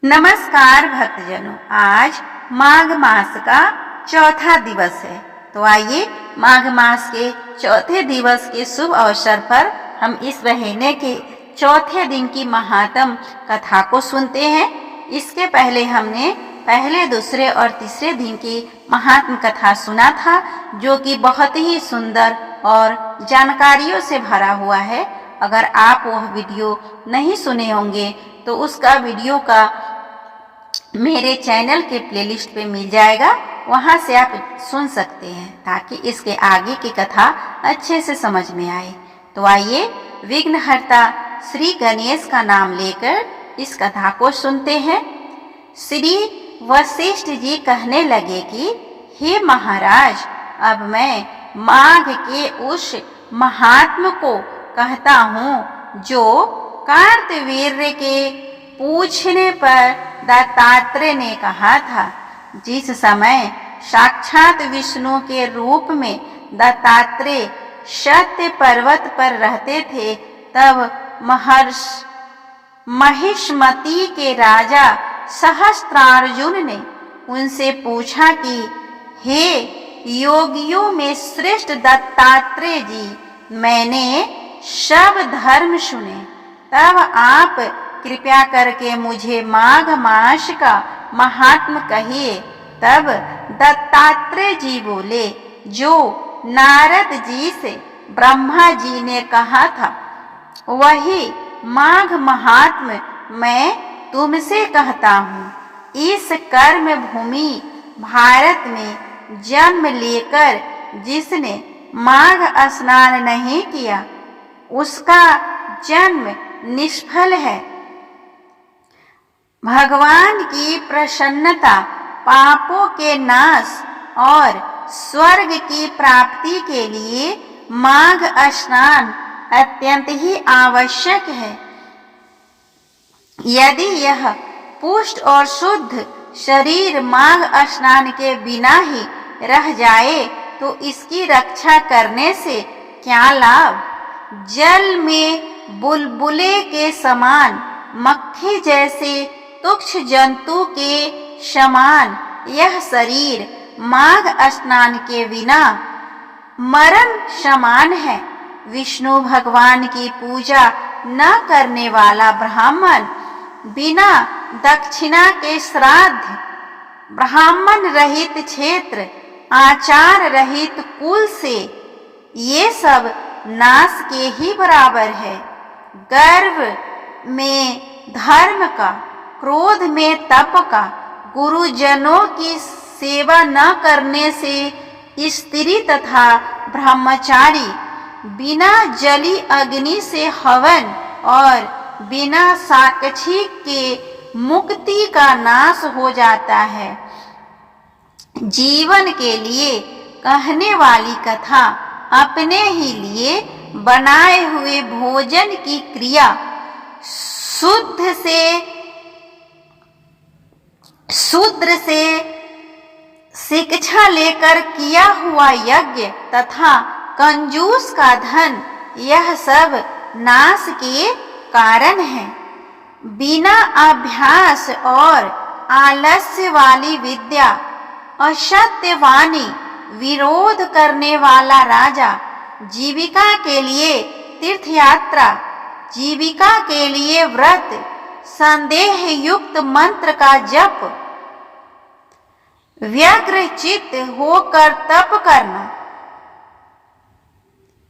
नमस्कार भक्तजनों, आज माघ मास का चौथा दिवस है। तो आइए माघ मास के चौथे दिवस के शुभ अवसर पर हम इस महीने के चौथे दिन की महात्म कथा को सुनते हैं। इसके पहले हमने पहले, दूसरे और तीसरे दिन की महात्म कथा सुना था, जो कि बहुत ही सुंदर और जानकारियों से भरा हुआ है। अगर आप वह वीडियो नहीं सुने होंगे तो उसका वीडियो का मेरे चैनल के प्लेलिस्ट पे मिल जाएगा, वहां से आप सुन सकते हैं ताकि इसके आगे की कथा अच्छे से समझ में आए। तो आइए विघ्नहर्ता श्री गणेश का नाम लेकर इस कथा को सुनते हैं। श्री वशिष्ठ जी कहने लगे कि हे महाराज, अब मैं माघ के उस महात्म को कहता हूँ जो कार्तवीर्य के पूछने पर दत्तात्रेय ने कहा था। जिस समय साक्षात विष्णु के रूप में दत्तात्रेय सत्य पर्वत पर रहते थे, तब महिष्मती के राजा सहस्त्रार्जुन ने उनसे पूछा कि हे योगियों में श्रेष्ठ दत्तात्रेय जी, मैंने सब धर्म सुने, तब आप कृपया करके मुझे माघ मास का महात्म कहिए। तब दत्तात्रेय जी बोले, जो नारद जी से ब्रह्मा जी ने कहा था, वही माघ महात्म मैं तुमसे कहता हूँ। इस कर्म भूमि भारत में जन्म लेकर जिसने माघ स्नान नहीं किया, उसका जन्म निष्फल है। भगवान की प्रसन्नता, पापों के नाश और स्वर्ग की प्राप्ति के लिए माघ स्नान अत्यंत ही आवश्यक है। यदि यह पुष्ट और शुद्ध शरीर माघ स्नान के बिना ही रह जाए तो इसकी रक्षा करने से क्या लाभ। जल में बुलबुले के समान, मक्खी जैसे तुच्छ जंतु के समान यह शरीर माघ स्नान के बिना मरण समान है। विष्णु भगवान की पूजा न करने वाला ब्राह्मण, बिना दक्षिणा के श्राद्ध, ब्राह्मण रहित क्षेत्र, आचार रहित कुल से, ये सब नाश के ही बराबर है। गर्व में धर्म का, क्रोध में तप का, गुरुजनों की सेवा न करने से स्त्री तथा ब्रह्मचारी, बिना जली अग्नि से हवन और बिना साक्षी के मुक्ति का नाश हो जाता है। जीवन के लिए कहने वाली कथा अपने ही लिए बनाए हुए भोजन की क्रिया, शूद्र से शिक्षा लेकर किया हुआ यज्ञ तथा कंजूस का धन, यह सब नाश के कारण है। बिना अभ्यास और आलस्य वाली विद्या, असत्य वाणी, विरोध करने वाला राजा, जीविका के लिए तीर्थयात्रा, जीविका के लिए व्रत, संदेह युक्त मंत्र का जप, व्यग्र चित्त होकर तप करना,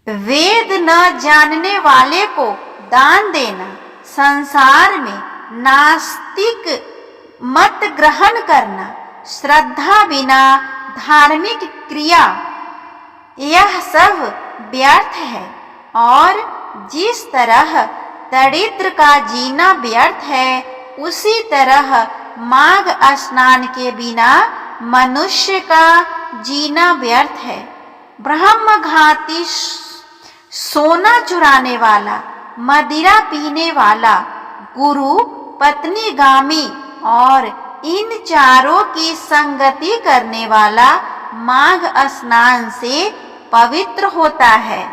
वेद न जानने वाले को दान देना, संसार में नास्तिक मत ग्रहण करना, श्रद्धा बिना धार्मिक क्रिया, यह सब व्यर्थ है। और जिस तरह दरिद्र का जीना व्यर्थ है, उसी तरह माघ स्नान के बिना मनुष्य का जीना व्यर्थ है। ब्रह्मघाती, सोना चुराने वाला, मदिरा पीने वाला, गुरु पत्नीगामी और इन चारों की संगति करने वाला माघ स्नान से पवित्र होता है।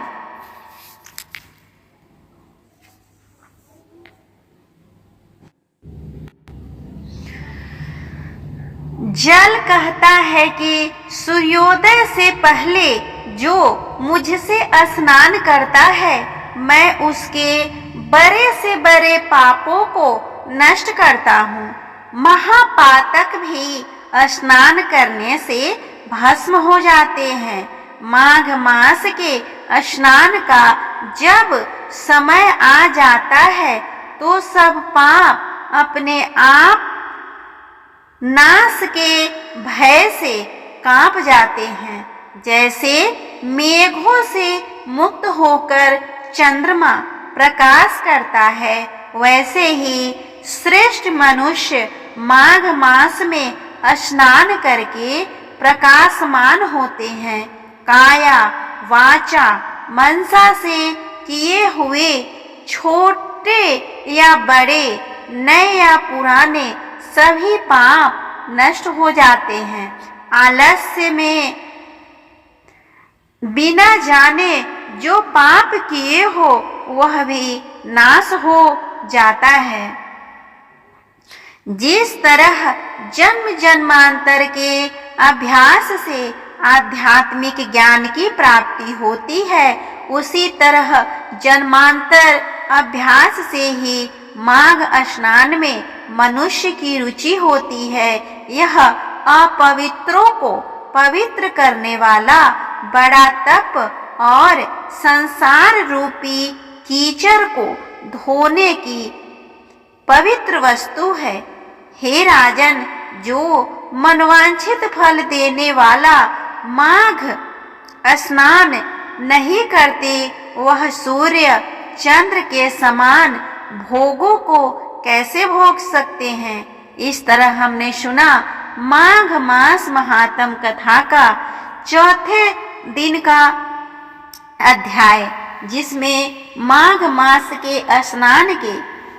जल कहता है कि सूर्योदय से पहले जो मुझसे स्नान करता है मैं उसके बड़े से बड़े पापों को नष्ट करता हूँ। महापातक भी स्नान करने से भस्म हो जाते हैं। माघ मास के स्नान का जब समय आ जाता है तो सब पाप अपने आप नाश के भय से कांप जाते हैं। जैसे मेघों से मुक्त होकर चंद्रमा प्रकाश करता है, वैसे ही श्रेष्ठ मनुष्य माघ मास में स्नान करके प्रकाशमान होते हैं। काया वाचा मनसा से किए हुए छोटे या बड़े, नए या पुराने सभी पाप नष्ट हो जाते हैं। आलस्य में बिना जाने जो पाप किए हो वह भी नाश हो जाता है। जिस तरह जन्म जन्मांतर के अभ्यास से आध्यात्मिक ज्ञान की प्राप्ति होती है, उसी तरह जन्मांतर अभ्यास से ही माघ स्नान में मनुष्य की रुचि होती है। यह अपवित्रों को पवित्र करने वाला बड़ा तप और संसार रूपी कीचड़ को धोने की पवित्र वस्तु है। हे राजन, जो मनवांछित फल देने वाला माघ स्नान नहीं करते वह सूर्य चंद्र के समान भोगों को कैसे भोग सकते हैं। इस तरह हमने सुना माघ मास महात्म कथा का चौथे दिन का अध्याय, जिसमें माघ मास के स्नान के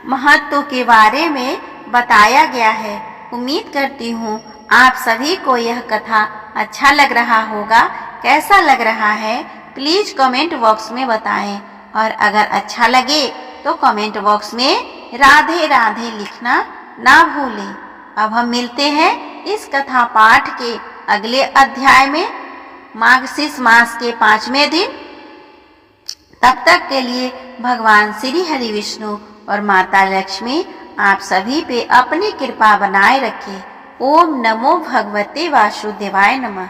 महत्व के बारे में बताया गया है। उम्मीद करती हूँ आप सभी को यह कथा अच्छा लग रहा होगा। कैसा लग रहा है प्लीज कमेंट बॉक्स में बताएं, और अगर अच्छा लगे तो कमेंट बॉक्स में राधे राधे लिखना ना भूलें। अब हम मिलते हैं इस कथा पाठ के अगले अध्याय में माघशीर्ष मास के 5वें दिन। तब तक के लिए भगवान श्री हरि विष्णु और माता लक्ष्मी आप सभी पे अपनी कृपा बनाए रखें। ओम नमो भगवते वासुदेवाय नमः।